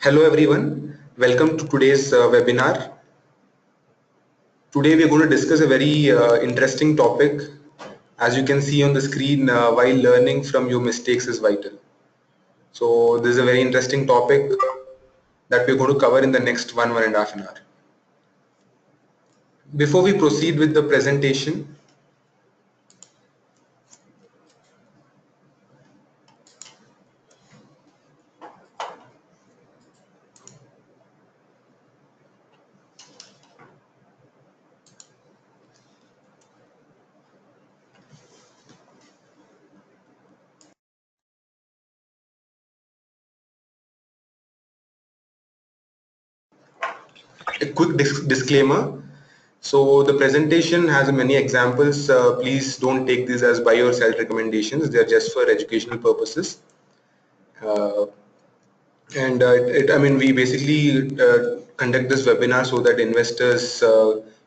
Hello everyone, welcome to today's webinar. Today we are going to discuss a very interesting topic. As you can see on the screen, why learning from your mistakes is vital. So this is a very interesting topic that we're going to cover in the next 1.5 hour. Before we proceed with the presentation, a quick disclaimer. So the presentation has many examples. Please don't take these as buy or sell recommendations. They are just for educational purposes. I mean, we basically conduct this webinar so that investors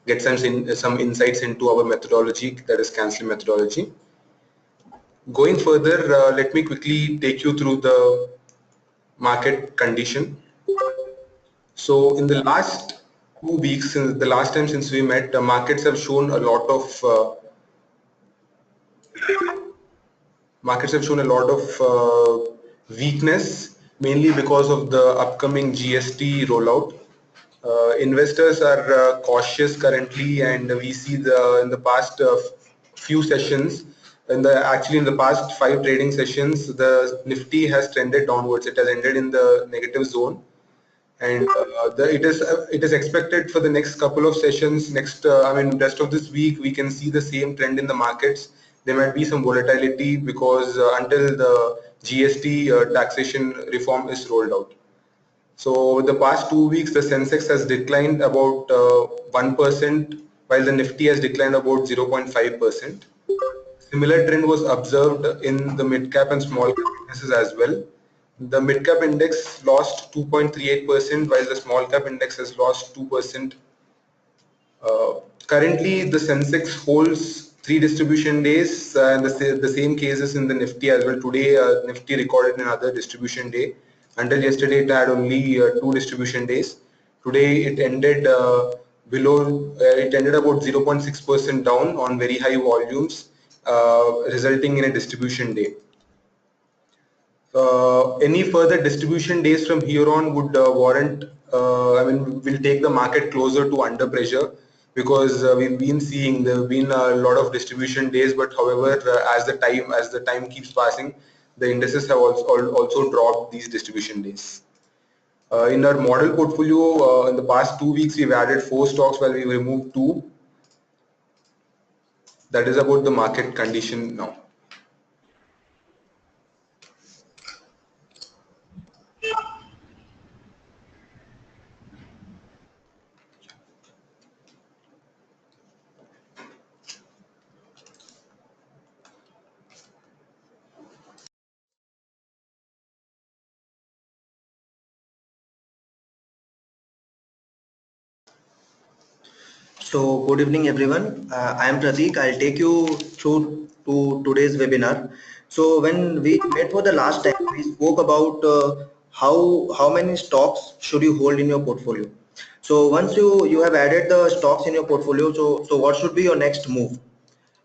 get some insights into our methodology, that is cancel methodology. Going further, let me quickly take you through the market condition. So in the last 2 weeks, since the last time since we met, markets have shown a lot of weakness, mainly because of the upcoming GST rollout. Investors are cautious currently, and we see in the past few sessions, in the past 5 trading sessions, the Nifty has trended downwards. It has ended in the negative zone, and it is expected for the next couple of sessions. Rest of this week we can see the same trend in the markets. There might be some volatility because until the GST taxation reform is rolled out. So the past 2 weeks, the Sensex has declined about 1%, while the Nifty has declined about 0.5%. Similar trend was observed in the mid-cap and small-cap indexes as well. The mid-cap index lost 2.38%, while the small-cap index has lost 2%. Currently, the Sensex holds 3 distribution days, and the same cases in the Nifty as well. Today, Nifty recorded another distribution day. Until yesterday, it had only 2 distribution days. Today, it ended it ended about 0.6% down on very high volumes, resulting in a distribution day. Any further distribution days from here on would warrant, will take the market closer to under pressure, because we've been seeing there have been a lot of distribution days, but however, as the time keeps passing, the indices have also dropped these distribution days. In our model portfolio, in the past 2 weeks, we've added 4 stocks while we removed 2. That is about the market condition now. So, good evening, everyone. I am Pratik. I'll take you through to today's webinar. So, when we met for the last time, we spoke about how many stocks should you hold in your portfolio. So, once you have added the stocks in your portfolio, so what should be your next move?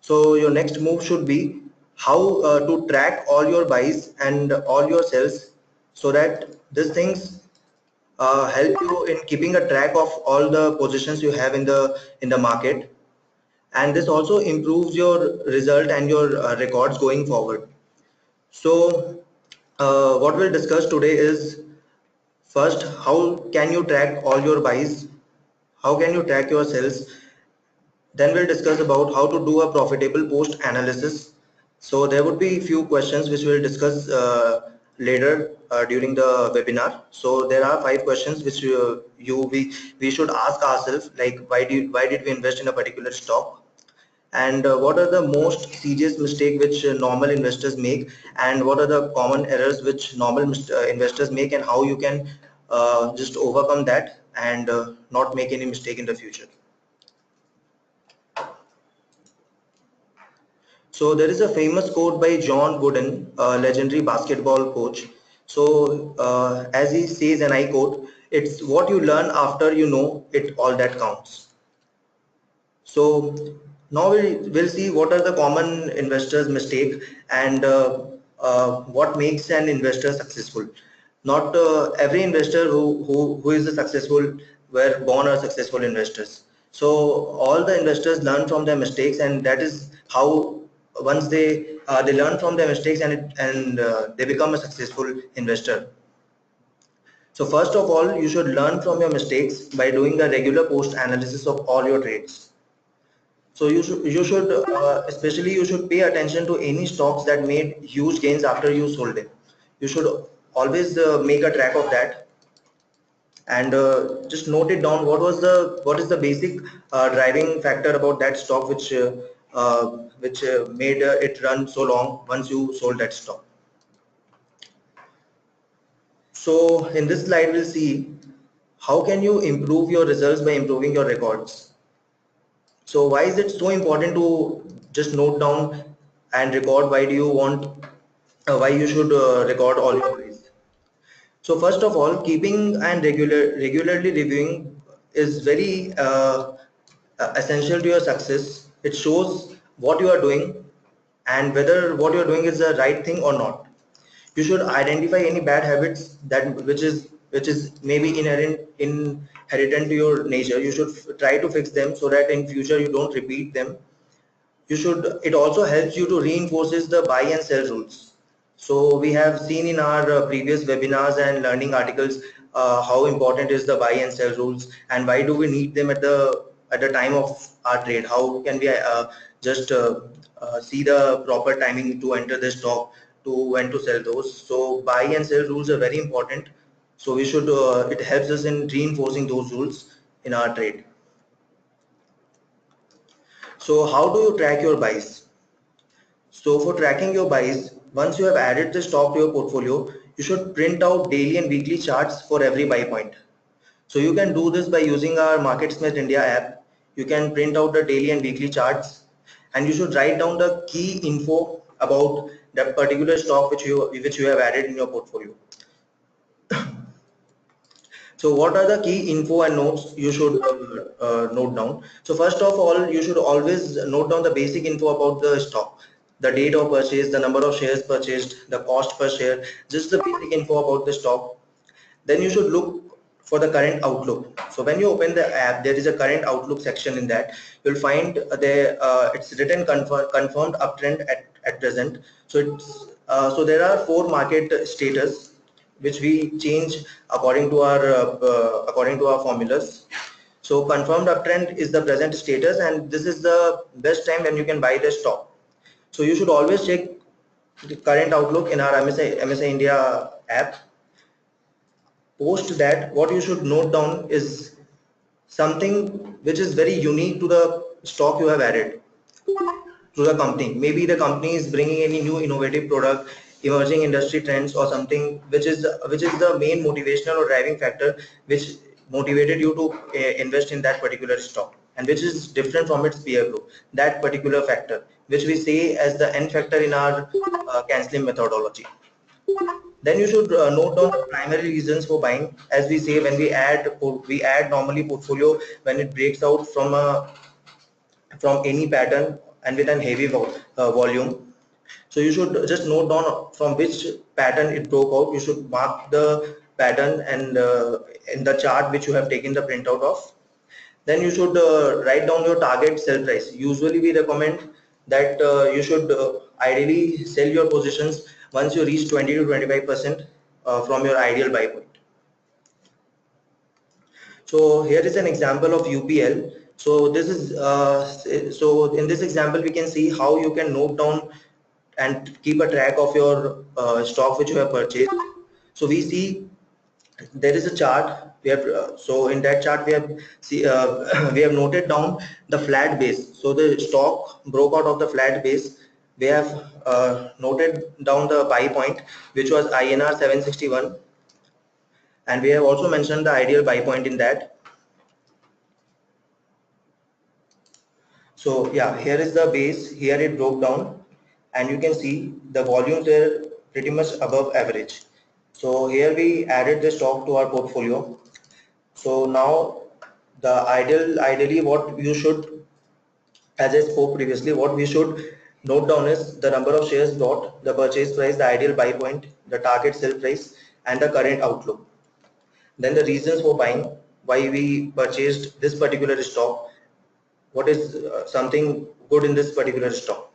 So, your next move should be how to track all your buys and all your sells, so that these things help you in keeping a track of all the positions you have in the market, and this also improves your result and your records going forward. So what we'll discuss today is, first, how can you track all your buys, how can you track your sells. Then we'll discuss about how to do a profitable post analysis. So there would be a few questions which we'll discuss later during the webinar. So there are 5 questions which we should ask ourselves, like why did we invest in a particular stock, and what are the most serious mistake which normal investors make, and what are the common errors which normal investors make, and how you can just overcome that and not make any mistake in the future. So there is a famous quote by John Wooden, a legendary basketball coach. So as he says, and I quote, it's what you learn after you know it all that counts. So now we'll see what are the common investors' mistake and what makes an investor successful. Not every investor who is a successful were born are successful investors. So all the investors learn from their mistakes, and that is how once they learn from their mistakes and they become a successful investor. So first of all, you should learn from your mistakes by doing a regular post analysis of all your trades. So you should especially you should pay attention to any stocks that made huge gains after you sold them. You should always make a track of that and just note it down. What is the basic driving factor about that stock which made it run so long once you sold that stock. So in this slide we'll see how can you improve your results by improving your records. So why is it so important to just note down and record? Why do you want, why you should record all your plays? So first of all, keeping and regularly reviewing is very essential to your success. It shows what you are doing and whether what you are doing is the right thing or not. You should identify any bad habits that which is maybe inherent to your nature. You should try to fix them so that in future you don't repeat them. You should It also helps you to reinforces the buy and sell rules. So we have seen in our previous webinars and learning articles how important is the buy and sell rules and why do we need them at the time of our trade. How can we just see the proper timing to enter the stock, to when to sell those. So buy and sell rules are very important. So we should it helps us in reinforcing those rules in our trade. So how do you track your buys? So for tracking your buys, once you have added the stock to your portfolio, you should print out daily and weekly charts for every buy point. So you can do this by using our MarketSmith India app. You can print out the daily and weekly charts, and you should write down the key info about that particular stock which you have added in your portfolio. So what are the key info and notes you should note down? So first of all, you should always note down the basic info about the stock, the date of purchase, the number of shares purchased, the cost per share, just the basic info about the stock. Then you should look for the current outlook. So when you open the app, there is a current outlook section. In that you'll find there it's written confirmed uptrend at present. So there are four market status which we change according to our formulas. So confirmed uptrend is the present status, and this is the best time when you can buy the stock. So you should always check the current outlook in our MSI India app. Post that, what you should note down is something which is very unique to the stock you have added to the company. Maybe the company is bringing any new innovative product, emerging industry trends, or something which is the main motivational or driving factor which motivated you to invest in that particular stock, and which is different from its peer group. That particular factor, which we say as the N factor in our canceling methodology. Then you should note down the primary reasons for buying. As we say, when we add normally portfolio when it breaks out from any pattern and with an heavy volume. So you should just note down from which pattern it broke out. You should mark the pattern and in the chart which you have taken the printout of. Then you should write down your target sell price. Usually we recommend that you should ideally sell your positions once you reach 20 to 25% from your ideal buy point. So here is an example of UPL. So this is so in this example we can see how you can note down and keep a track of your stock which you have purchased. So we see there is a chart. We have so in that chart we have noted down the flat base. So the stock broke out of the flat base. We have noted down the buy point, which was INR 761, and we have also mentioned the ideal buy point in that. So yeah, here is the base. Here it broke down, and you can see the volumes are pretty much above average. So here we added the stock to our portfolio. So now ideally what you should, as I spoke previously, what we should note down is the number of shares bought, the purchase price, the ideal buy point, the target sell price, and the current outlook. Then the reasons for buying, why we purchased this particular stock, what is something good in this particular stock.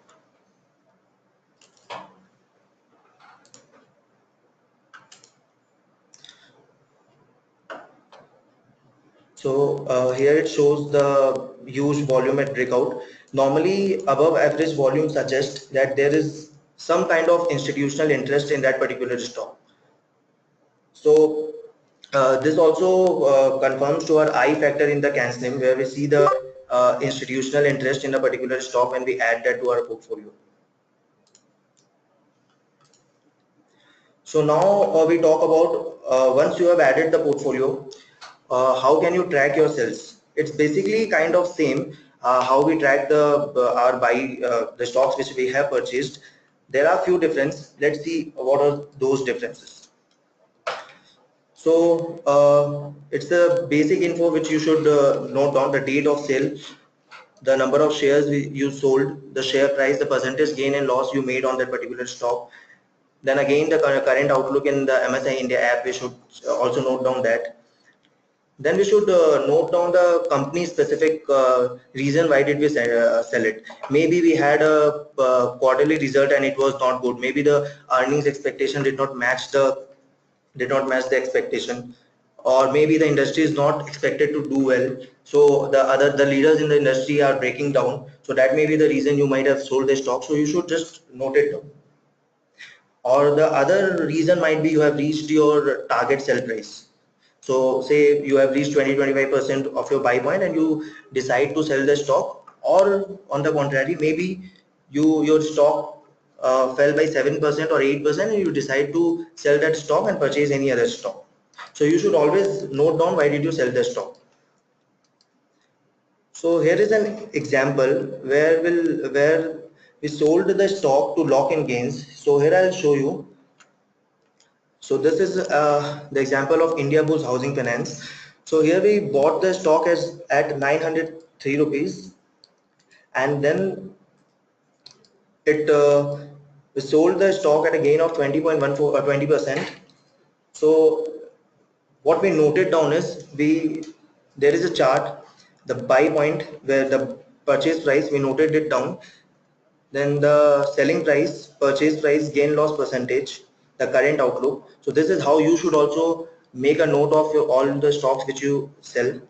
So here it shows the huge volume at breakout. Normally above average volume suggests that there is some kind of institutional interest in that particular stock. So this also confirms to our I factor in the canceling, where we see the institutional interest in a particular stock when we add that to our portfolio. So now we talk about once you have added the portfolio, how can you track your sales? It's basically kind of same how we track our buy the stocks which we have purchased. There are few differences. Let's see what are those differences. So it's the basic info which you should note down: the date of sale, the number of shares you sold, the share price, the percentage gain and loss you made on that particular stock. Then again, the current outlook in the MSI India app, we should also note down that. Then we should note down the company specific reason why did we sell it. Maybe we had a quarterly result and it was not good. Maybe the earnings expectation did not match the expectation, or maybe the industry is not expected to do well. So the leaders in the industry are breaking down. So that may be the reason you might have sold the stock. So you should just note it down. Or the other reason might be you have reached your target sell price. So say you have reached 20-25% of your buy point and you decide to sell the stock, or on the contrary, maybe your stock fell by 7% or 8% and you decide to sell that stock and purchase any other stock. So you should always note down why did you sell the stock. So here is an example where we sold the stock to lock in gains. So here I'll show you. So this is the example of India Boost Housing Finance. So here we bought the stock as at 903 rupees, and then it we sold the stock at a gain of 20.14 or 20%. So what we noted down is there is a chart, the buy point where the purchase price we noted it down, then the selling price, purchase price, gain loss percentage, the current outlook. So this is how you should also make a note of all the stocks which you sell,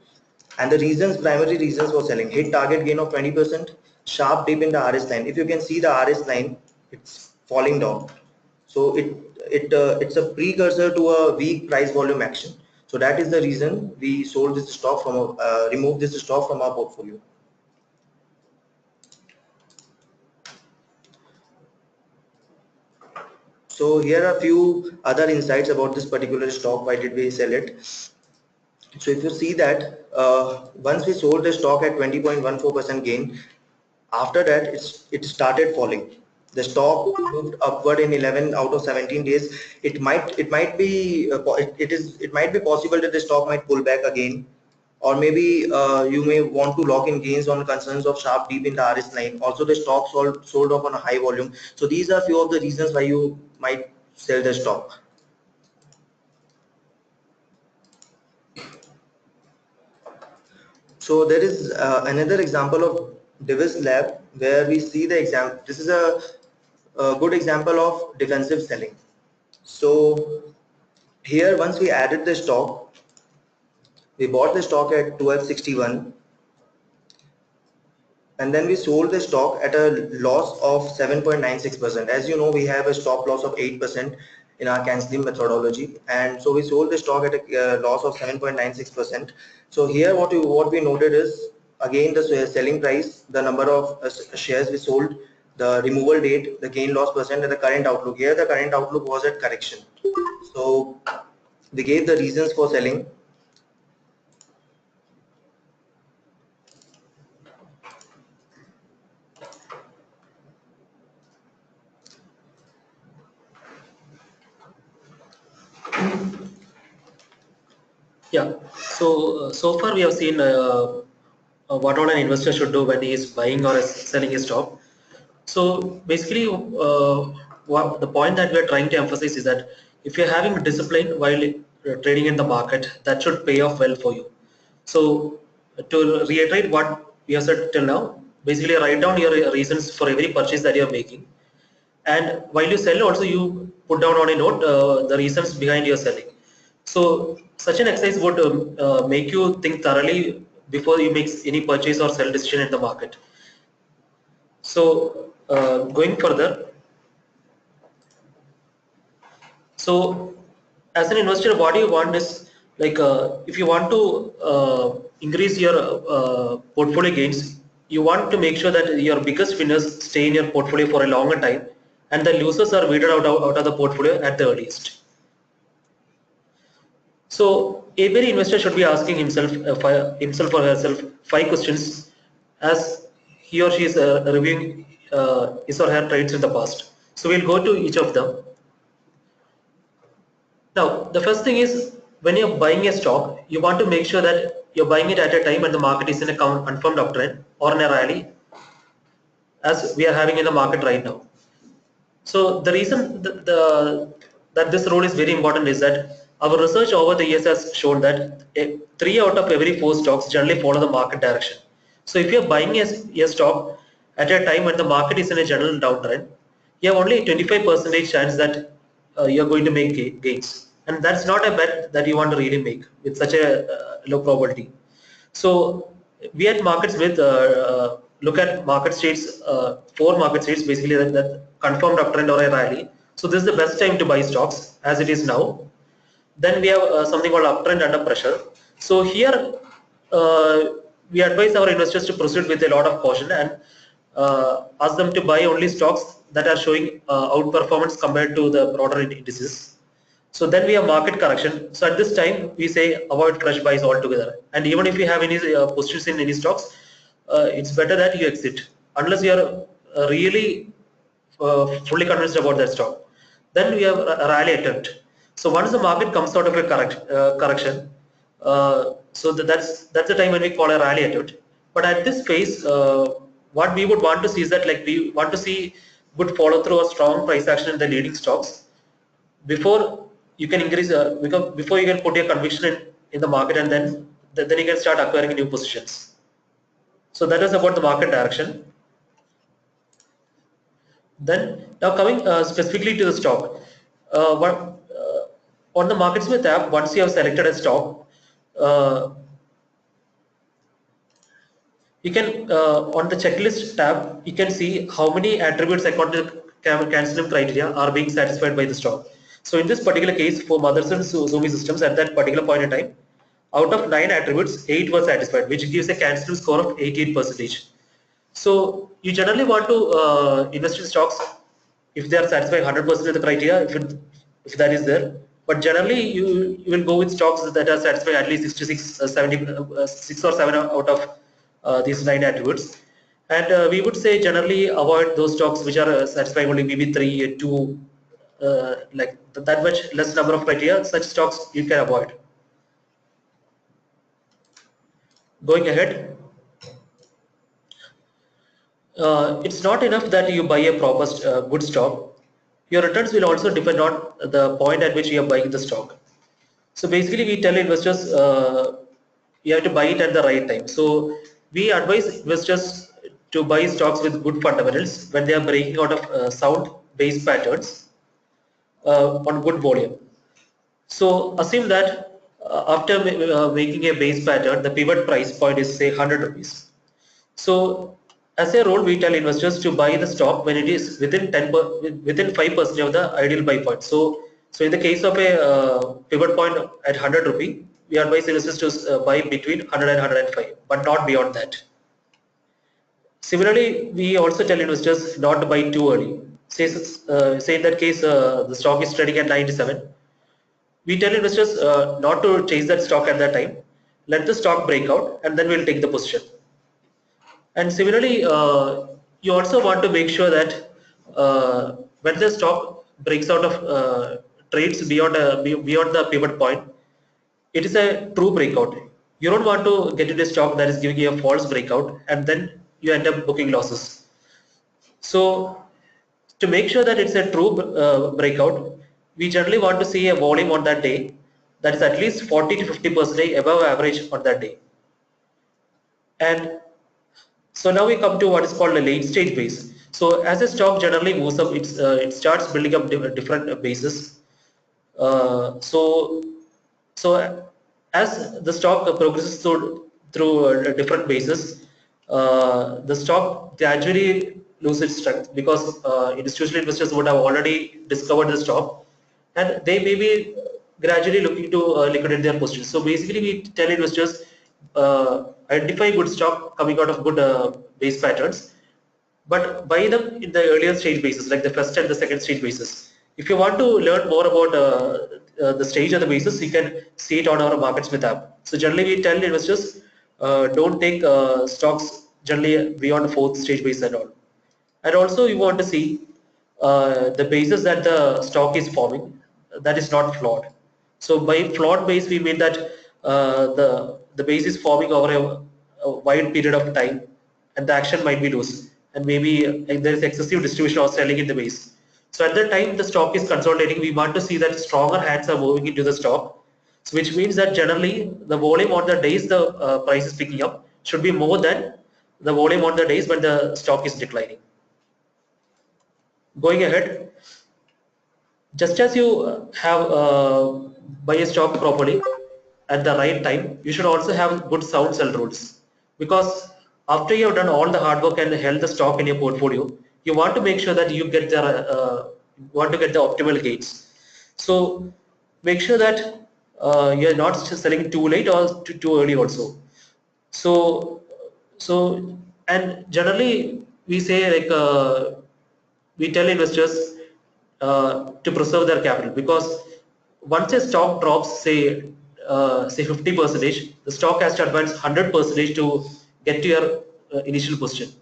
and the reasons, primary reasons for selling: hit target gain of 20%, sharp dip in the RS line. If you can see the RS line, it's falling down. So it's a precursor to a weak price volume action. So that is the reason we sold this stock from removed this stock from our portfolio. So here are a few other insights about this particular stock. Why did we sell it? So if you see that once we sold the stock at 20.14% gain, after that it started falling. The stock moved upward in 11 out of 17 days. It might be it might be possible that the stock might pull back again, or maybe you may want to lock in gains on concerns of sharp dip in the RS line. Also, the stock sold off on a high volume. So these are few of the reasons why you might sell the stock. So there is another example of Divis Lab where we see the example. This is a good example of defensive selling. So here, once we added the stock, we bought the stock at 1261, and then we sold the stock at a loss of 7.96%. As you know, we have a stop loss of 8% in our canceling methodology, and so we sold the stock at a loss of 7.96%. So here what we noted is again the selling price, the number of shares we sold, the removal date, the gain loss percent, and the current outlook. Here the current outlook was at correction. So we gave the reasons for selling. Yeah. So far we have seen what all an investor should do when he is buying or is selling a stock. So basically, what the point that we are trying to emphasize is that if you're having discipline while trading in the market, that should pay off well for you. So to reiterate what we have said till now, basically write down your reasons for every purchase that you're making, and while you sell also you put down on a note the reasons behind your selling. So such an exercise would make you think thoroughly before you make any purchase or sell decision in the market. So going further, so as an investor, what you want is like if you want to increase your portfolio gains, you want to make sure that your biggest winners stay in your portfolio for a longer time, and the losers are weeded out of the portfolio at the earliest. So every investor should be asking himself or herself 5 questions as he or she is reviewing his or her trades in the past. So we'll go to each of them. Now, the first thing is when you're buying a stock, you want to make sure that you're buying it at a time when the market is in a confirmed uptrend or in a rally, as we are having in the market right now. So the reason that this rule is very important is that our research over the years has shown that 3 out of every 4 stocks generally follow the market direction. So if you're buying a stock at a time when the market is in a general downtrend, you have only 25% chance that you're going to make gains, and that's not a bet that you want to really make with such a low probability. So we at MarketSmith look at market states, 4 market states basically that confirmed uptrend or a rally. So this is the best time to buy stocks as it is now. Then we have something called uptrend under pressure. So here uh, we advise our investors to proceed with a lot of caution and ask them to buy only stocks that are showing outperformance compared to the broader indices. So then we have market correction. So at this time we say avoid fresh buys altogether. And even if you have any positions in any stocks, it's better that you exit unless you are really fully convinced about that stock. Then we have a rally attempt. So once the market comes out of a correction, so that's the time when we call a rally attempt. But at this phase, what we would want to see is that like we want to see good follow through or strong price action in the leading stocks before you can increase before you can put your conviction in the market, and then you can start acquiring new positions. So that is about the market direction. Then now coming specifically to the stock, on the MarketSmith app, once you have selected a stock, uh, you can on the checklist tab you can see how many attributes according to cancellation criteria are being satisfied by the stock. So in this particular case for Motherson Sumi Systems at that particular point in time, out of 9 attributes 8 were satisfied, which gives a cancellation score of 88%. So you generally want to invest in stocks if they are satisfied 100% of the criteria, if that is there. But generally, you will go with stocks that are satisfied at least 66, 70, 6 or 7 out of these 9 attributes. And we would say generally avoid those stocks which are satisfying only maybe 3, 2, like that much less number of criteria. Such stocks you can avoid. Going ahead. It's not enough that you buy a proper good stock. Your returns will also depend on the point at which you are buying the stock. So basically, we tell investors you have to buy it at the right time. So we advise investors to buy stocks with good fundamentals when they are breaking out of sound base patterns on good volume. So assume that after making a base pattern, the pivot price point is say 100 rupees. So as a rule, we tell investors to buy the stock when it is within within 5% of the ideal buy point. So in the case of a pivot point at 100 rupee, we advise investors to buy between 100 and 105, but not beyond that. Similarly, we also tell investors not to buy too early. Say in that case, the stock is trading at 97. We tell investors not to chase that stock at that time. Let the stock break out, and then we'll take the position. And similarly, you also want to make sure that when the stock breaks out of trades beyond the pivot point, it is a true breakout. You don't want to get into a stock that is giving you a false breakout and then you end up booking losses. So to make sure that it's a true breakout, we generally want to see a volume on that day that is at least 40 to 50% above average on that day. And so now we come to what is called a late stage base. So as a stock generally moves up, it starts building up different bases. So as the stock progresses through different bases, the stock gradually loses its strength because institutional investors would have already discovered the stock, and they may be gradually looking to liquidate their positions. So basically, we tell investors identify good stock coming out of good base patterns, but buy them in the earlier stage basis, like the first and the second stage basis. If you want to learn more about the stage of the basis, you can see it on our MarketSmith app. So generally we tell investors don't take stocks generally beyond fourth stage base at all. And also you want to see the basis that the stock is forming, that is not flawed. So by flawed base we mean that the base is forming over a wide period of time and the action might be loose, and maybe there is excessive distribution or selling in the base. So at that time the stock is consolidating, we want to see that stronger hands are moving into the stock. So which means that generally the volume on the days the price is picking up should be more than the volume on the days when the stock is declining. Going ahead, just as you have buy a stock properly at the right time, you should also have good sound sell rules, because after you have done all the hard work and held the stock in your portfolio, you want to make sure that you get the optimal gains. So make sure that you're not selling too late or too early also. So and generally we say like we tell investors to preserve their capital, because once a stock drops say 50%, the stock has to advance 100% to get to your initial position.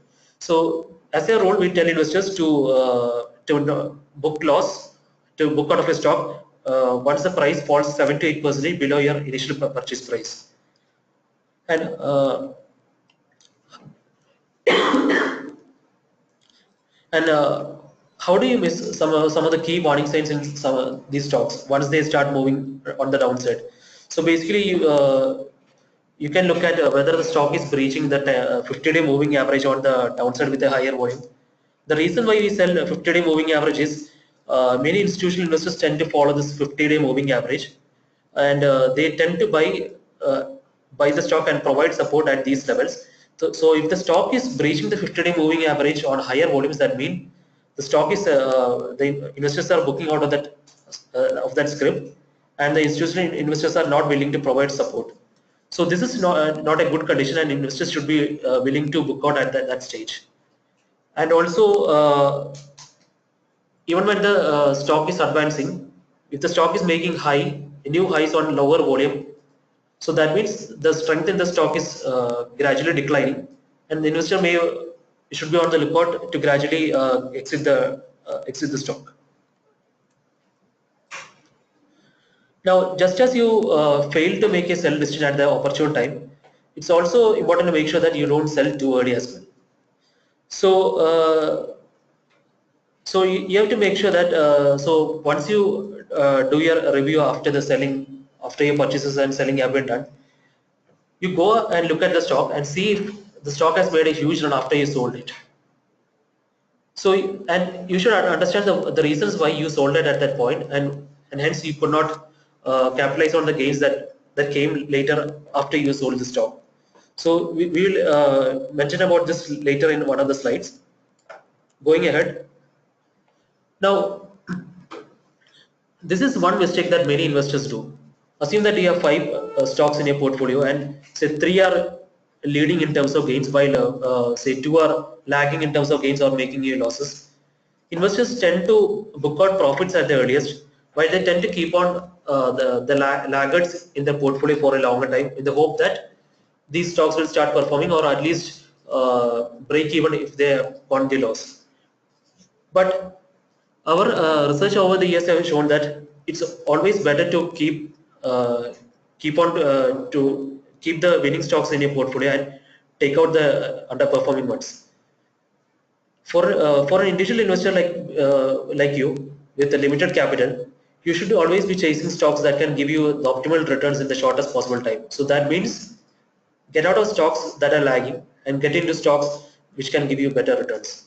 So as a rule, we tell investors to book loss, to book out of a stock once the price falls 7 to 8% below your initial purchase price. And how do you miss some of the key warning signs in some of these stocks once they start moving on the downside? So basically, you can look at whether the stock is breaching that 50-day moving average on the downside with a higher volume. The reason why we sell 50-day moving average is many institutional investors tend to follow this 50-day moving average, and they tend to buy the stock and provide support at these levels. So if the stock is breaching the 50-day moving average on higher volumes, that mean the stock is the investors are booking out of that script, and the institutional investors are not willing to provide support. So this is not a good condition, and investors should be willing to book out at that stage. And also, even when the stock is advancing, if the stock is making new highs on lower volume, so that means the strength in the stock is gradually declining, and the investor should be on the lookout to gradually exit the stock. Now, just as you fail to make a sell decision at the opportune time, it's also important to make sure that you don't sell too early as well. So you have to make sure that so once you do your review after the selling, after your purchases and selling have been done, you go and look at the stock and see if the stock has made a huge run after you sold it. So, and you should understand the reasons why you sold it at that point, and hence you could not capitalize on the gains that came later after you sold the stock. So we will mention about this later in one of the slides. Going ahead. Now, this is one mistake that many investors do. Assume that you have 5 stocks in your portfolio, and say 3 are leading in terms of gains, while say 2 are lagging in terms of gains or making you losses. Investors tend to book out profits at the earliest, while they tend to keep on the laggards in the portfolio for a longer time, in the hope that these stocks will start performing, or at least break even if they have gone the loss. But our research over the years have shown that it's always better to keep keep on to keep the winning stocks in your portfolio and take out the underperforming ones. For an individual investor like you with a limited capital, you should always be chasing stocks that can give you the optimal returns in the shortest possible time. So that means get out of stocks that are lagging and get into stocks which can give you better returns.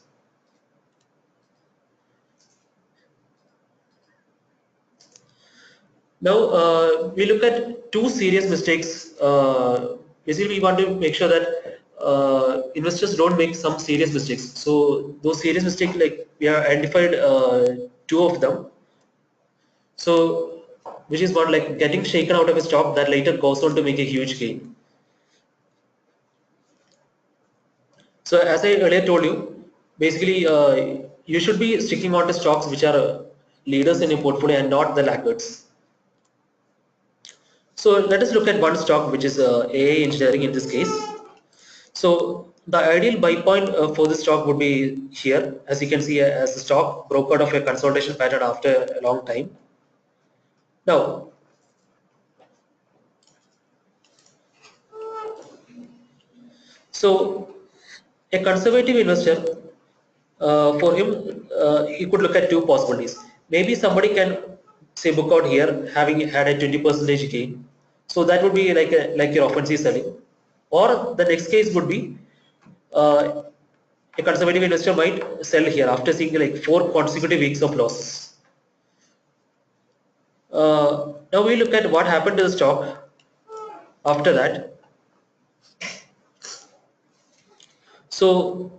Now we look at two serious mistakes. Basically, we want to make sure that investors don't make some serious mistakes. So those serious mistakes, like we have identified two of them. So which is one, like getting shaken out of a stock that later goes on to make a huge gain. So as I earlier told you, basically you should be sticking on to stocks which are leaders in your portfolio and not the laggards. So let us look at one stock which is AI engineering in this case. So the ideal buy point for this stock would be here, as you can see, as the stock broke out of a consolidation pattern after a long time. Now, so a conservative investor, for him, he could look at two possibilities. Maybe somebody can say book out here, having had a 20% gain. So that would be like your offensive selling. Or the next case would be uh, a conservative investor might sell here after seeing like 4 consecutive weeks of losses. Now we look at what happened to the stock after that. So,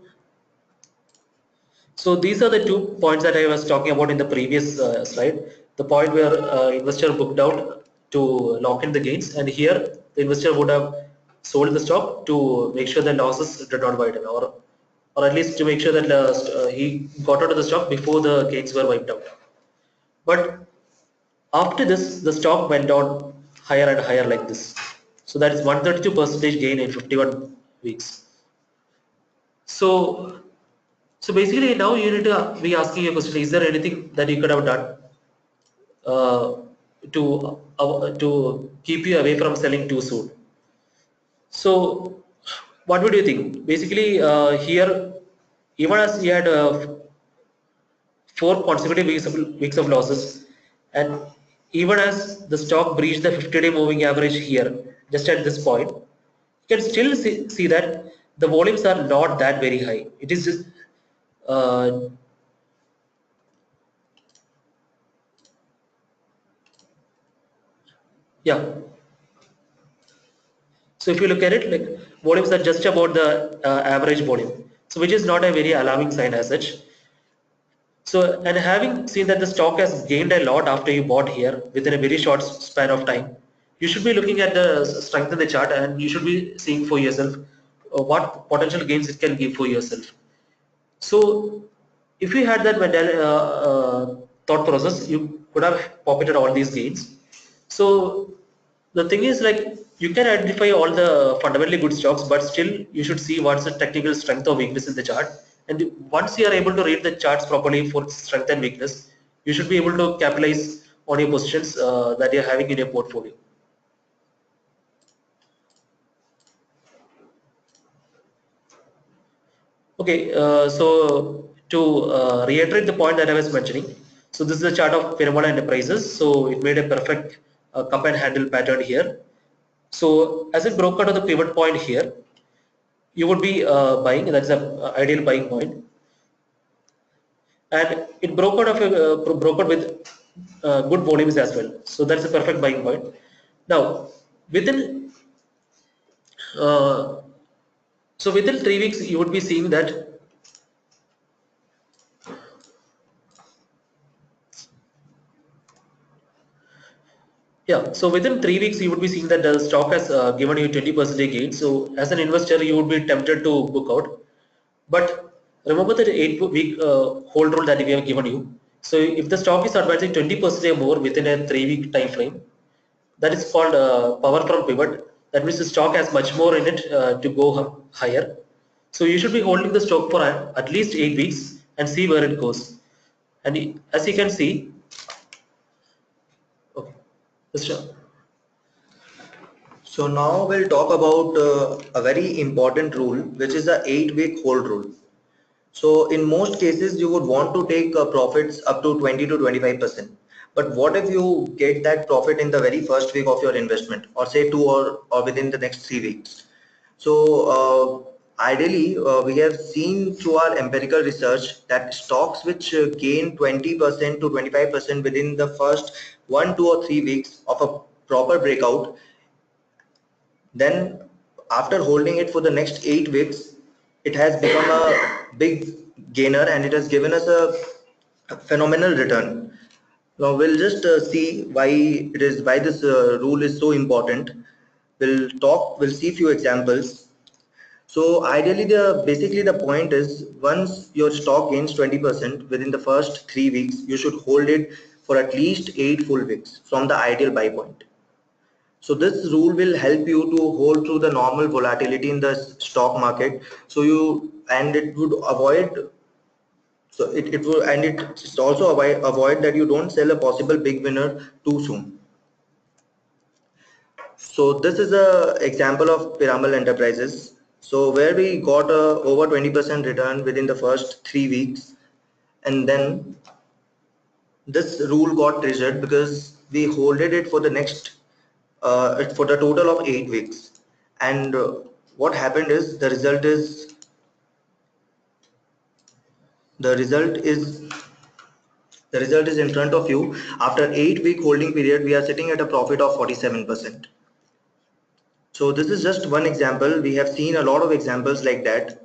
so these are the 2 points that I was talking about in the previous slide. The point where investor booked out to lock in the gains, and here the investor would have sold the stock to make sure the losses did not widen, or at least to make sure that he got out of the stock before the gains were wiped out. But after this, the stock went down higher and higher like this. So that is 132% gain in 51 weeks. So, so basically now you need to be asking a question: is there anything that you could have done uh, to keep you away from selling too soon? So, what would you think? Basically, here, even as you had 4 consecutive weeks of losses, and even as the stock breached the 50-day moving average here, just at this point, you can still see that the volumes are not that very high. It is just uh, yeah. So if you look at it, like volumes are just about the average volume, so which is not a very alarming sign as such. So, and having seen that the stock has gained a lot after you bought here within a very short span of time, you should be looking at the strength in the chart, and you should be seeing for yourself what potential gains it can give for yourself. So, if you had that thought process, you could have pocketed all these gains. So, the thing is, like, you can identify all the fundamentally good stocks, but still you should see what's the technical strength or weakness in the chart. And once you are able to read the charts properly for strength and weakness, you should be able to capitalize on your positions that you're having in your portfolio. Okay, so to reiterate the point that I was mentioning, so this is a chart of Piramal Enterprises. So it made a perfect cup and handle pattern here. So as it broke out of the pivot point here, you would be buying. That's an ideal buying point, and it broke out of broke out with good volumes as well. So that's a perfect buying point. Now within uh, so within 3 weeks, you would be seeing that. Yeah, so within 3 weeks, you would be seeing that the stock has given you 20% gain. So as an investor, you would be tempted to book out. But remember that 8-week hold rule that we have given you. So if the stock is advancing 20% or more within a 3-week time frame, that is called power from pivot. That means the stock has much more in it to go higher. So you should be holding the stock for at least 8 weeks and see where it goes. And as you can see, okay, let's So now we'll talk about a very important rule, which is the 8-week hold rule. So in most cases, you would want to take profits up to 20 to 25%. But what if you get that profit in the very first week of your investment, or say or within the next 3 weeks? So ideally, we have seen through our empirical research that stocks which gain 20% to 25% within the first 1, 2, or 3 weeks of a proper breakout, then after holding it for the next 8 weeks, it has become a big gainer and it has given us a phenomenal return. Now we'll just see why this rule is so important. We'll see few examples. So ideally, basically the point is, once your stock gains 20% within the first 3 weeks, you should hold it for at least 8 full weeks from the ideal buy point. So this rule will help you to hold through the normal volatility in the stock market. It would avoid, it's also avoid that you don't sell a possible big winner too soon. So this is a example of Piramal Enterprises. So where we got a over 20% return within the first 3 weeks, and then this rule got triggered because we holded it for the next for the total of 8 weeks. And what happened is the result is the result is in front of you. After 8 week holding period, we are sitting at a profit of 47%. So this is just one example. We have seen a lot of examples like that.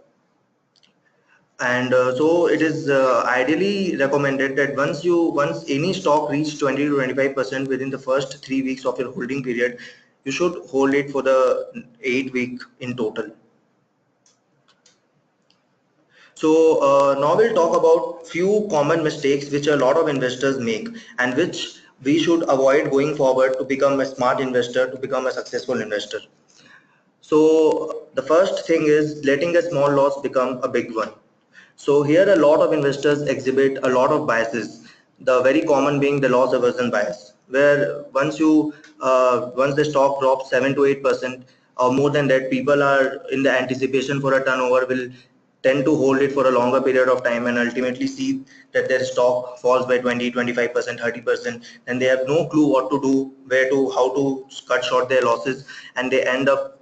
And so it is ideally recommended that once any stock reach 20 to 25% within the first 3 weeks of your holding period, you should hold it for the 8 week in total. So now we'll talk about few common mistakes which a lot of investors make and which we should avoid going forward to become a smart investor, to become a successful investor. So the first thing is letting a small loss become a big one. So here a lot of investors exhibit a lot of biases. The very common being the loss aversion bias, where once the stock drops 7 to 8% or more than that, people are in the anticipation for a turnover will tend to hold it for a longer period of time and ultimately see that their stock falls by 20, 25%, 30%, and they have no clue what to do, how to cut short their losses, and they end up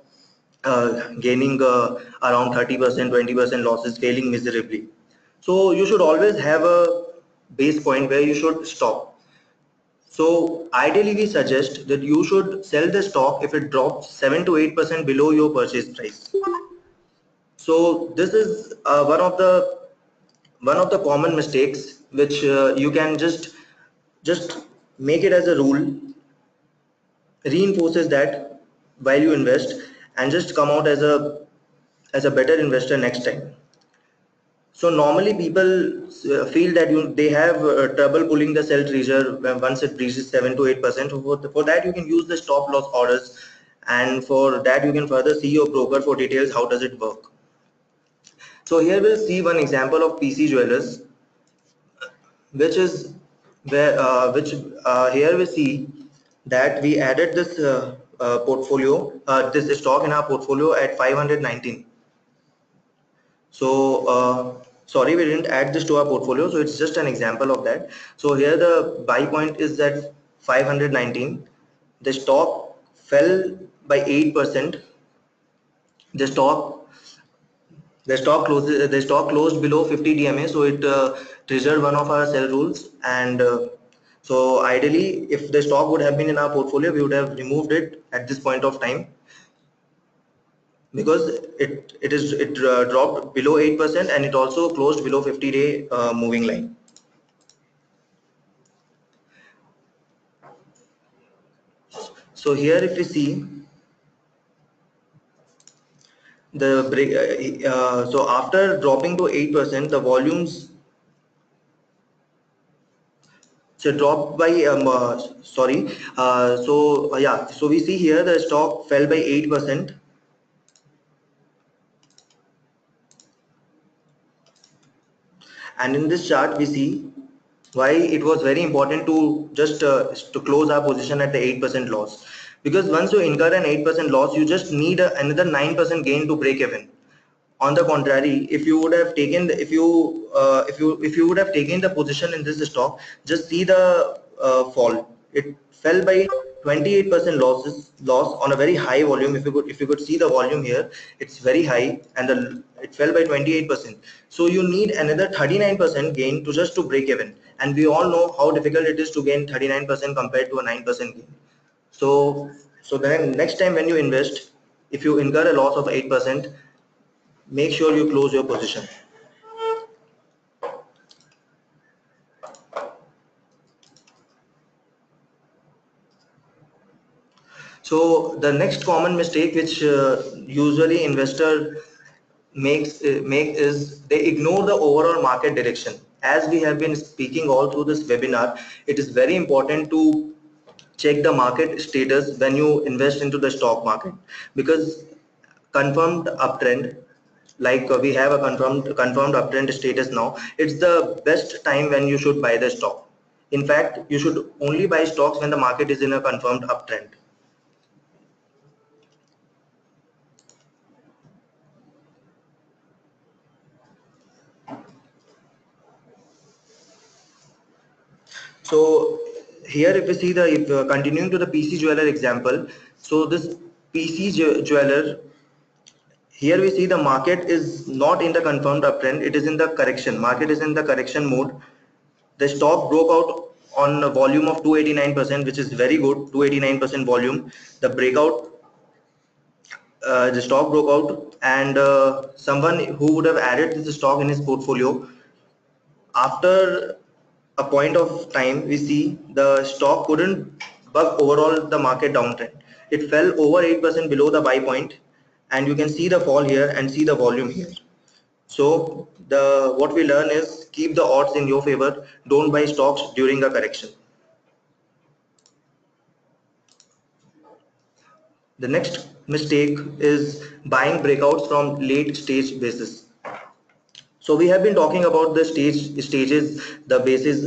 gaining around 30%, 20% losses, failing miserably. So you should always have a base point where you should stop. So ideally we suggest that you should sell the stock if it drops 7 to 8% below your purchase price. So this is one of the common mistakes which you can just make it as a rule, reinforces that while you invest, and just come out as a better investor next time. So normally people feel that they have trouble pulling the sell trigger once it reaches 7 to 8%. For that you can use the stop loss orders, and for that you can further see your broker for details how does it work. So here we'll see one example of PC Jewelers, which is where here we see that we added this this stock in our portfolio at 519. So sorry, we didn't add this to our portfolio, so it's just an example of that. So here the buy point is that 519. The stock fell by 8%. The stock closed below 50 DMA, so it triggered one of our sell rules. And so ideally, if the stock would have been in our portfolio, we would have removed it at this point of time, because it dropped below 8% and it also closed below 50-day moving line. So here if we see the break, so after dropping to 8%, the volumes dropped by so we see here the stock fell by 8%. And in this chart we see why it was very important to just to close our position at the 8% loss, because once you incur an 8% loss, you just need another 9% gain to break even. On the contrary, if you would have taken if you would have taken the position in this stock, just see the fall. It fell by 28% loss on a very high volume. If you could see the volume here, it's very high, and it fell by 28%. So you need another 39% gain to just to break even, and we all know how difficult it is to gain 39% compared to a 9% gain. So then next time when you invest, if you incur a loss of 8%, make sure you close your position. So the next common mistake which usually investor make is they ignore the overall market direction. As we have been speaking all through this webinar, it is very important to check the market status when you invest into the stock market, because confirmed uptrend, like we have a confirmed uptrend status now, it's the best time when you should buy the stock. In fact, you should only buy stocks when the market is in a confirmed uptrend. So here, if we see the continuing to the PC jeweler example, so this jeweler, here we see the market is not in the confirmed uptrend, it is in the correction. Market is in the correction mode. The stock broke out on a volume of 289%, which is very good. 289% volume. The breakout, the stock broke out, and someone who would have added this stock in his portfolio, after a point of time, we see the stock couldn't buck overall the market downtrend. It fell over 8% below the buy point, and you can see the fall here and see the volume here. So what we learn is keep the odds in your favor. Don't buy stocks during a correction. The next mistake is buying breakouts from late stage basis. So we have been talking about the stages, the basis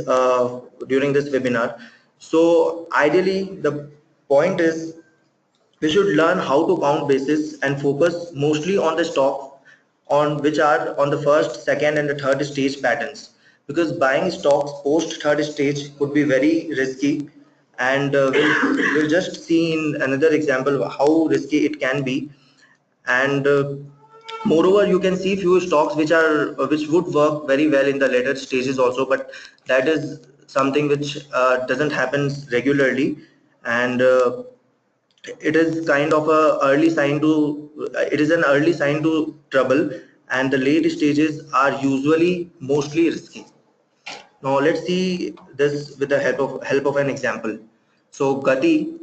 during this webinar. So ideally, the point is we should learn how to count basis and focus mostly on the stock on which are on the first, second, and the third stage patterns. Because buying stocks post third stage could be very risky, and we'll just see in another example how risky it can be. And moreover, you can see few stocks which would work very well in the later stages also, but that is something which doesn't happen regularly, and it is kind of a early sign to it is an early sign to trouble, and the late stages are usually mostly risky. Now let's see this with the help of an example. So Gati,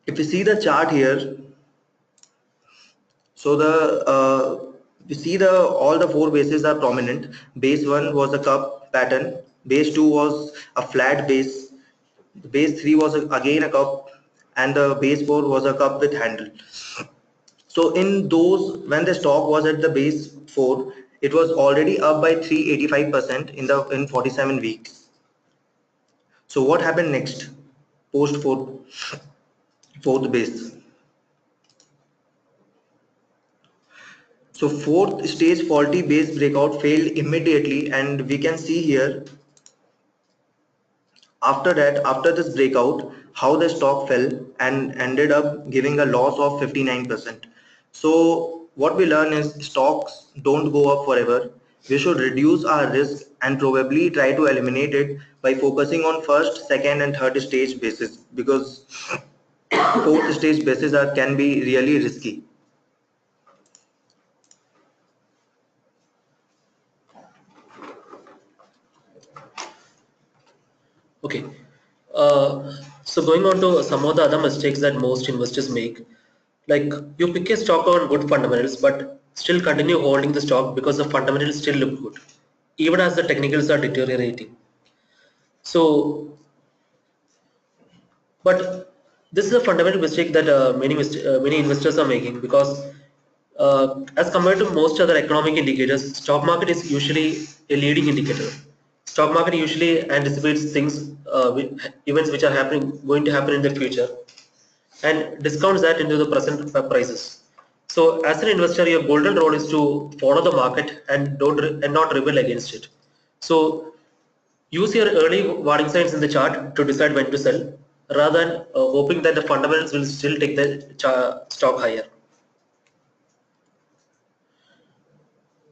if you see the chart here, so we see the all the four bases are prominent. Base 1 was a cup pattern, base 2 was a flat base, base 3 was again a cup, and the base 4 was a cup with handle. So in those, when the stock was at the base 4, it was already up by 385% in 47 weeks. So what happened next post fourth base? So fourth stage faulty base breakout failed immediately, and we can see here after that, after this breakout, how the stock fell and ended up giving a loss of 59%. So what we learn is stocks don't go up forever. We should reduce our risk and probably try to eliminate it by focusing on first, second, and third stage basis, because fourth stage bases can be really risky. Okay. So going on to some of the other mistakes that most investors make, like you pick a stock on good fundamentals, but still continue holding the stock because the fundamentals still look good, even as the technicals are deteriorating. So, but this is a fundamental mistake that many investors are making, because as compared to most other economic indicators, stock market is usually a leading indicator. Stock market usually anticipates things, events which are going to happen in the future. and discounts that into the present prices. So as an investor, your golden rule is to follow the market and not rebel against it. So use your early warning signs in the chart to decide when to sell, rather than hoping that the fundamentals will still take the stock higher.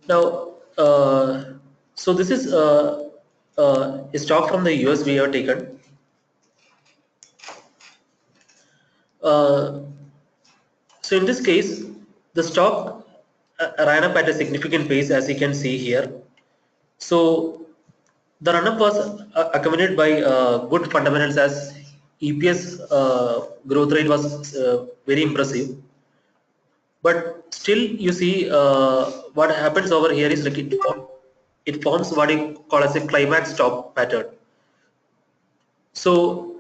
Now, so this is a stock from the US we have taken. Uh, so in this case, the stock ran up at a significant pace, as you can see here. So the run-up was accompanied by good fundamentals, as EPS growth rate was very impressive. But still, you see, what happens over here is like it forms what you call as a climax stop pattern. So,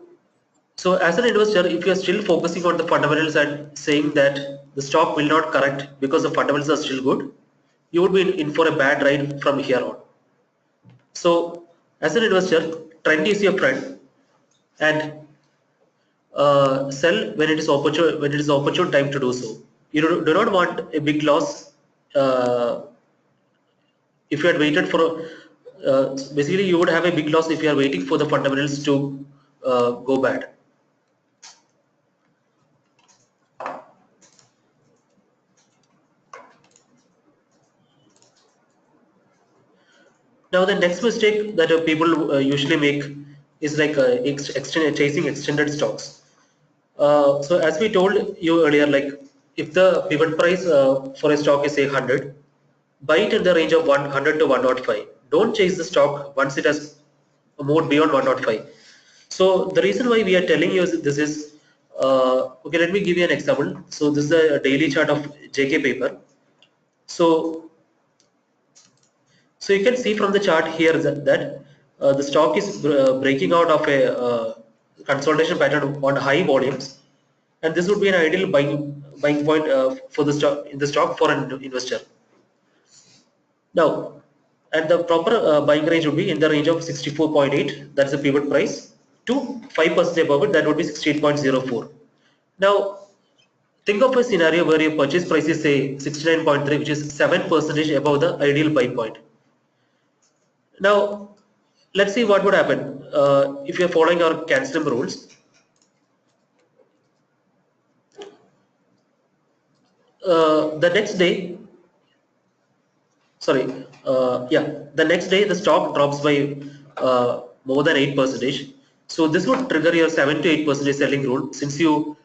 so as an investor, if you are still focusing on the fundamentals and saying that the stock will not correct because the fundamentals are still good, you would be in for a bad ride from here on. So, as an investor, trend is your friend, and sell when it is opportune. When it is opportune time to do so. You do not want a big loss. If you had waited for, basically you would have a big loss if you are waiting for the fundamentals to go bad. Now the next mistake that people usually make is like chasing extended stocks. So as we told you earlier, like if the pivot price for a stock is say 100, buy it in the range of 100 to 105. Don't chase the stock once it has moved beyond 105. So the reason why we are telling you this is, okay, let me give you an example. So this is a daily chart of JK paper. So you can see from the chart here that the stock is breaking out of a consolidation pattern on high volumes, and this would be an ideal buying point for the stock for an investor. Now, and the proper buying range would be in the range of 64.8, that's the pivot price, to 5% above it, that would be 68.04. Now, think of a scenario where your purchase price is say 69.3, which is 7% above the ideal buy point. Now, let's see what would happen if you're following our canceling rules. The next day, the next day the stock drops by more than 8%. So this would trigger your 7 to 8% selling rule, since you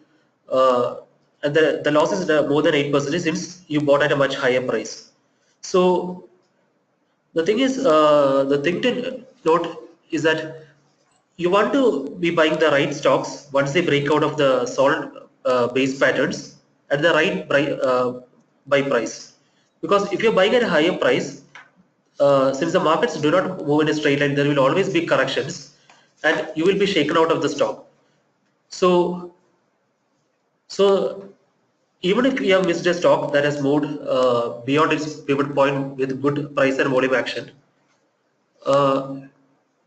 and the loss is more than 8% since you bought at a much higher price. So the thing is, the thing to note is that you want to be buying the right stocks once they break out of the solid base patterns at the right buy price. Because if you're buying at a higher price, since the markets do not move in a straight line, there will always be corrections, and you will be shaken out of the stock. So even if you have missed a stock that has moved beyond its pivot point with good price and volume action,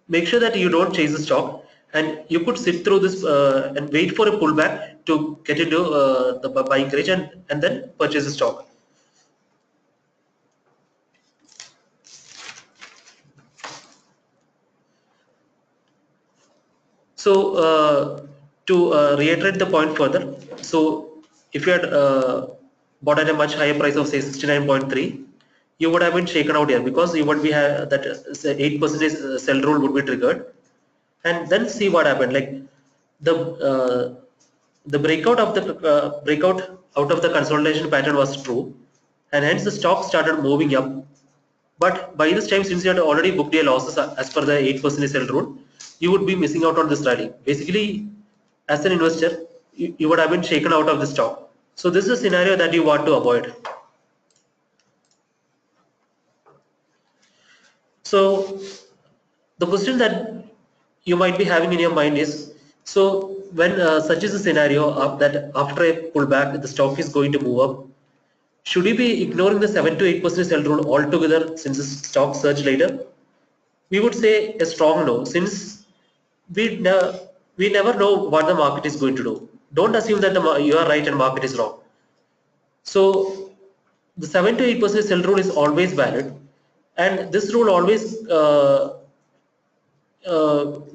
make sure that you don't chase the stock, and you could sit through this and wait for a pullback to get into the buying range, and then purchase the stock. So to reiterate the point further, so if you had bought at a much higher price of say 69.3, you would have been shaken out here, because you would be that 8% sell rule would be triggered, and then see what happened. Like the breakout of the breakout out of the consolidation pattern was true, and hence the stock started moving up. But by this time, since you had already booked your losses as per the 8% sell rule, you would be missing out on this rally. Basically, as an investor, you would have been shaken out of the stock. So this is a scenario that you want to avoid. So the question that you might be having in your mind is, so when such is a scenario of that after a pullback, the stock is going to move up, should you be ignoring the 7 to 8% sell rule altogether since the stock surged later? We would say a strong no, since we never know what the market is going to do. don't assume that you are right and market is wrong. So the 7 to 8% sell rule is always valid, and this rule always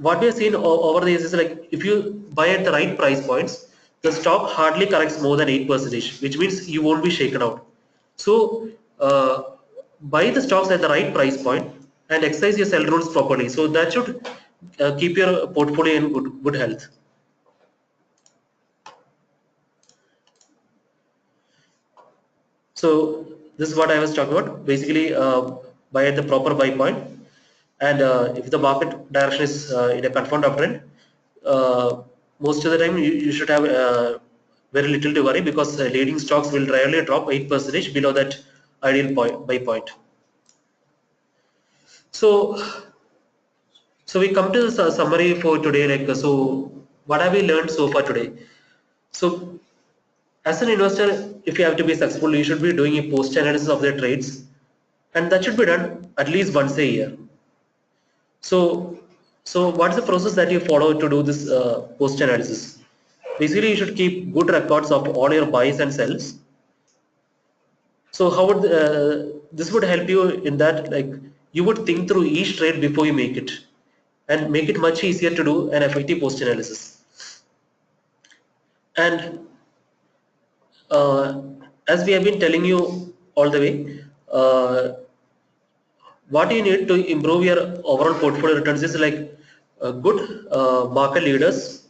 what we have seen over the years is like if you buy at the right price points, the stock hardly corrects more than 8%, which means you won't be shaken out. So buy the stocks at the right price point and exercise your sell rules properly. So that should keep your portfolio in good health. So this is what I was talking about. Basically, buy at the proper buy point, and if the market direction is in a confirmed uptrend, most of the time you should have very little to worry, because leading stocks will rarely drop 8% below that ideal buy point. So we come to the summary for today. Like, so what have we learned so far today? So as an investor, if you have to be successful, you should be doing a post analysis of their trades, and that should be done at least once a year. So what is the process that you follow to do this post analysis? Basically, you should keep good records of all your buys and sells. So how would this would help you in that, like, you would think through each trade before you make it, and make it much easier to do an effective post analysis. And as we have been telling you all the way, what you need to improve your overall portfolio returns is like good market leaders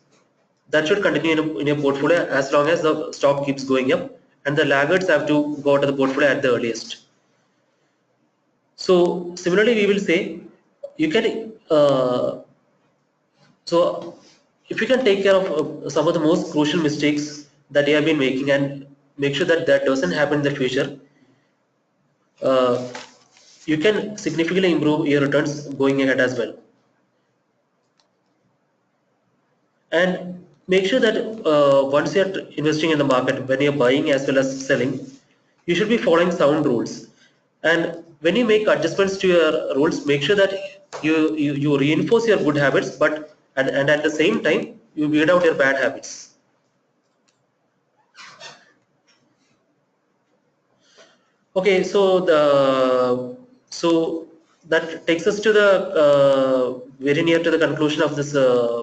that should continue in your portfolio as long as the stock keeps going up, and the laggards have to go out of the portfolio at the earliest. So similarly, we will say you can so if you can take care of some of the most crucial mistakes that you have been making and make sure that that doesn't happen in the future, you can significantly improve your returns going ahead as well. And make sure that once you're investing in the market, when you're buying as well as selling, you should be following sound rules. And when you make adjustments to your rules, make sure that you reinforce your good habits, but and at the same time you weed out your bad habits. Okay, so that takes us to the very near to the conclusion of this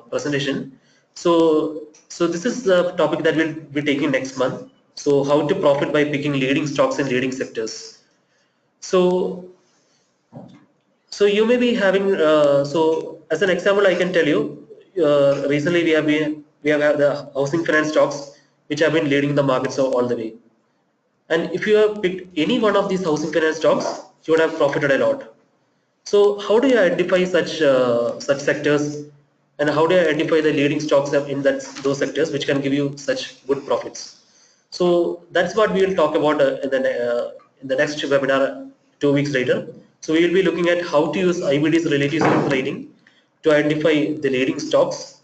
presentation. So this is the topic that we'll be taking next month. So how to profit by picking leading stocks in leading sectors. So you may be having so as an example, I can tell you recently we have had the housing finance stocks which have been leading the markets all the way. And if you have picked any one of these housing finance stocks, you would have profited a lot. So how do you identify such sectors, and how do you identify the leading stocks in those sectors which can give you such good profits? So that's what we will talk about in the next webinar 2 weeks later. So we will be looking at how to use IBD's relative swing trading to identify the leading stocks,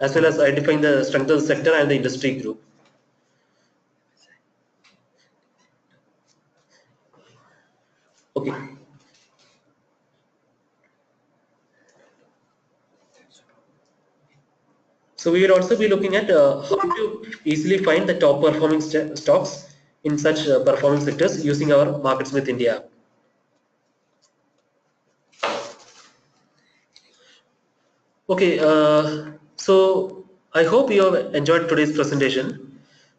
as well as identifying the strength of the sector and the industry group. Okay. So we will also be looking at how to easily find the top performing stocks in such performing sectors using our MarketSmith India app. Okay, so I hope you have enjoyed today's presentation.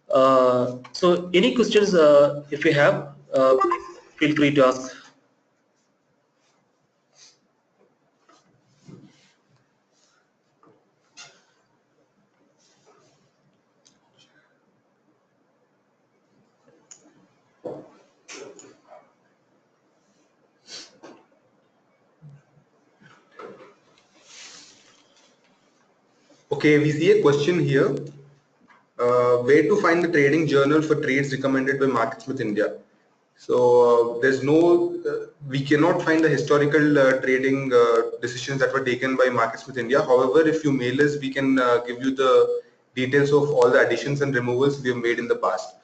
So any questions if you have, feel free to ask. Okay, we see a question here. Where to find the trading journal for trades recommended by MarketSmith India? So there's no, we cannot find the historical trading decisions that were taken by MarketSmith India. However, if you mail us, we can give you the details of all the additions and removals we have made in the past.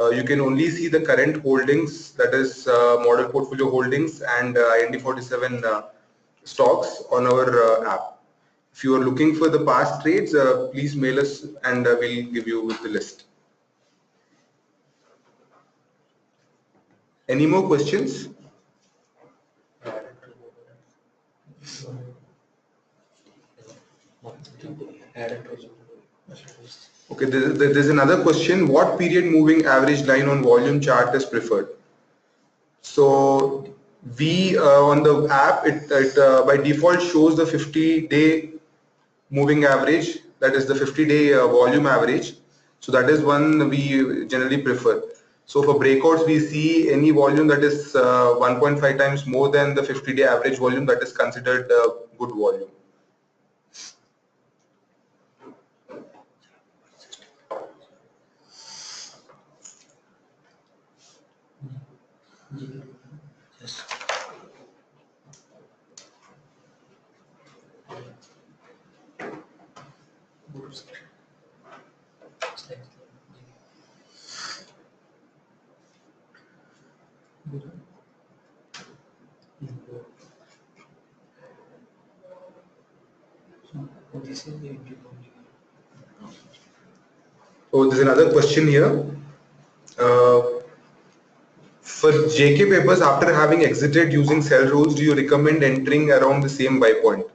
You can only see the current holdings, that is model portfolio holdings and IND 47 stocks on our app. If you are looking for the past trades, please mail us and we'll give you with the list. Any more questions? Okay, there's another question. What period moving average line on volume chart is preferred? So we on the app, it by default shows the 50-day moving average, that is the 50-day volume average. So that is one we generally prefer. So for breakouts, we see any volume that is 1.5 times more than the 50-day average volume, that is considered good volume. Oh, there's another question here. For JK papers, after having exited using sell rules, do you recommend entering around the same buy point?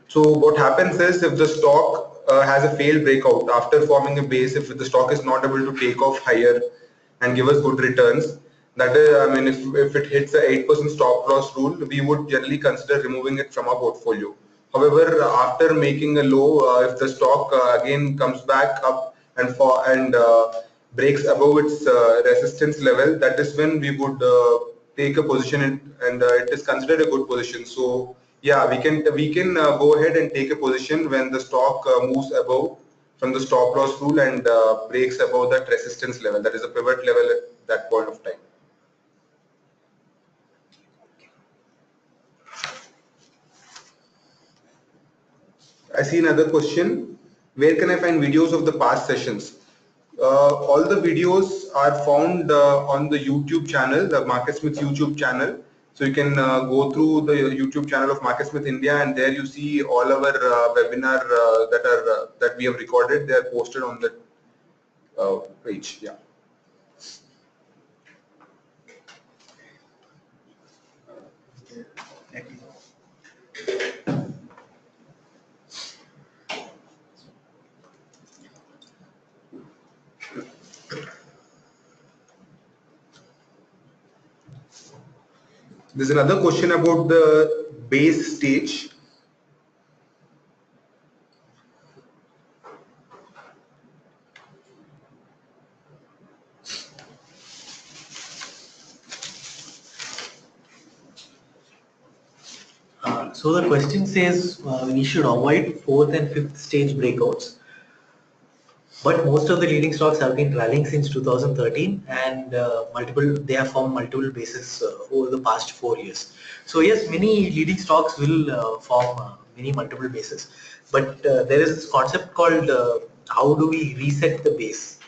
So what happens is, if the stock has a failed breakout after forming a base, if the stock is not able to take off higher and give us good returns, that is, I mean, if it hits the 8% stop loss rule, we would generally consider removing it from our portfolio. However, after making a low, if the stock again comes back up and breaks above its resistance level, that is when we would take a position and it is considered a good position. So yeah, we can go ahead and take a position when the stock moves above from the stop loss rule and breaks above that resistance level, that is a pivot level at that point of time. I see another question. Where can I find videos of the past sessions? All the videos are found on the YouTube channel, the MarketSmith YouTube channel. So you can go through the YouTube channel of MarketSmith India, and there you see all our webinar that we have recorded. They are posted on the page. Yeah. There's another question about the base stage. So the question says we should avoid fourth and fifth stage breakouts. But most of the leading stocks have been rallying since 2013, and they have formed multiple bases over the past 4 years. So yes, many leading stocks will form many multiple bases, but there is this concept called how do we reset the base.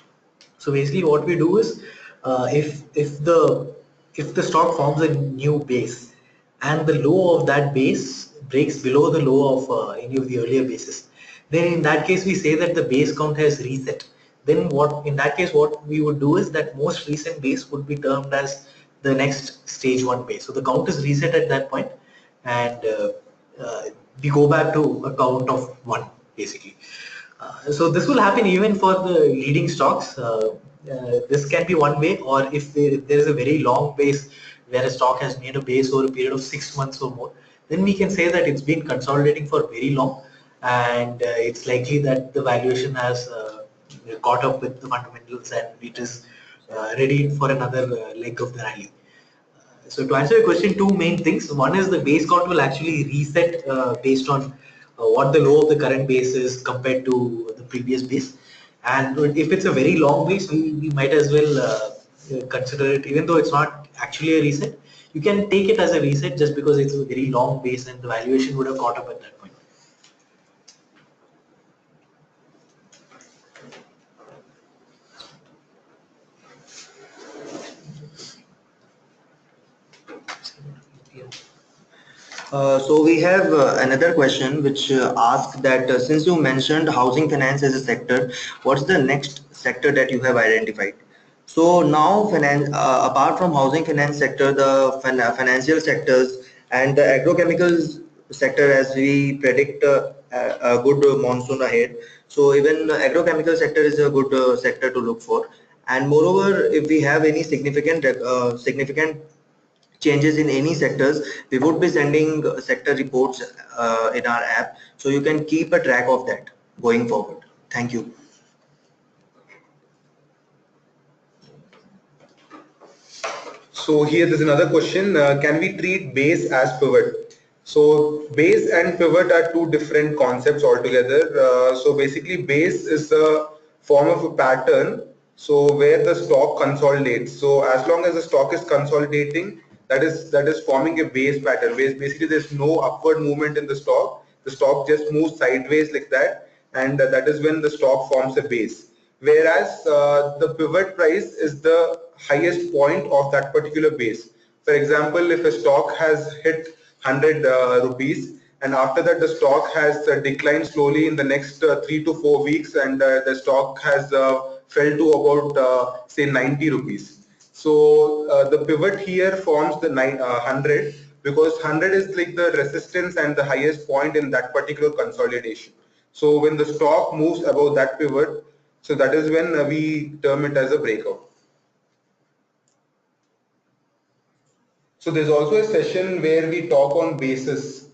So basically, what we do is if the stock forms a new base and the low of that base breaks below the low of any of the earlier bases, then in that case we say that the base count has reset. Then what in that case what we would do is that most recent base would be termed as the next stage one base. So the count is reset at that point, and uh, we go back to a count of one basically. So this will happen even for the leading stocks. This can be one way, or if there is a very long base where a stock has made a base over a period of 6 months or more, then we can say that it's been consolidating for very long, and it's likely that the valuation has caught up with the fundamentals and it is ready for another leg of the rally. So to answer your question, two main things. One is the base count will actually reset based on what the low of the current base is compared to the previous base. And if it's a very long base, we might as well consider it, even though it's not actually a reset, you can take it as a reset just because it's a very long base and the valuation would have caught up at that point. So we have another question which asks that since you mentioned housing finance as a sector, what's the next sector that you have identified? So now, apart from housing finance sector, the financial sectors and the agrochemicals sector, as we predict a good monsoon ahead. So even agrochemical sector is a good sector to look for. And moreover, if we have any significant changes in any sectors, we would be sending sector reports in our app, so you can keep a track of that going forward. Thank you. So here there's another question. Can we treat base as pivot? So base and pivot are two different concepts altogether. So basically base is a form of a pattern. So where the stock consolidates. So as long as the stock is consolidating, that is forming a base pattern. Basically there's no upward movement in the stock. The stock just moves sideways like that, and that is when the stock forms a base. Whereas the pivot price is the highest point of that particular base. For example, if a stock has hit 100 rupees, and after that the stock has declined slowly in the next 3 to 4 weeks, and the stock has fell to about say 90 rupees. So the pivot here forms the 100, because 100 is like the resistance and the highest point in that particular consolidation. So when the stock moves above that pivot, so that is when we term it as a breakout. So there's also a session where we talk on basis.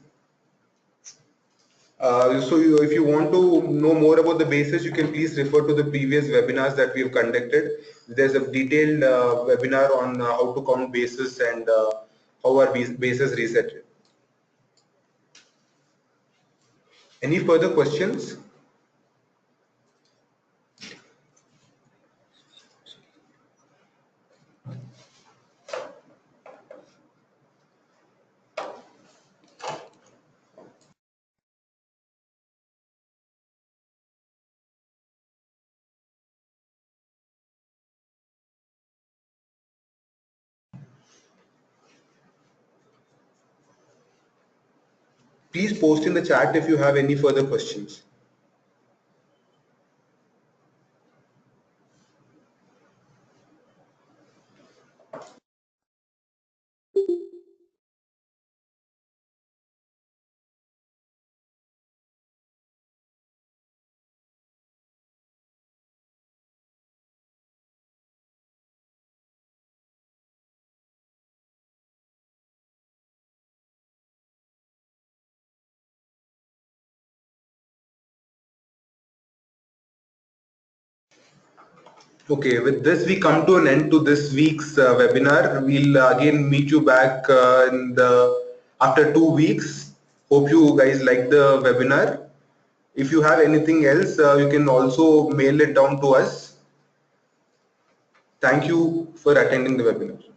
If you want to know more about the basis, you can please refer to the previous webinars that we have conducted. There's a detailed webinar on how to count basis and how are basis reset. Any further questions? Please post in the chat if you have any further questions. Okay, with this we come to an end to this week's webinar. We'll again meet you back after 2 weeks. Hope you guys like the webinar. If you have anything else, you can also mail it down to us. Thank you for attending the webinar.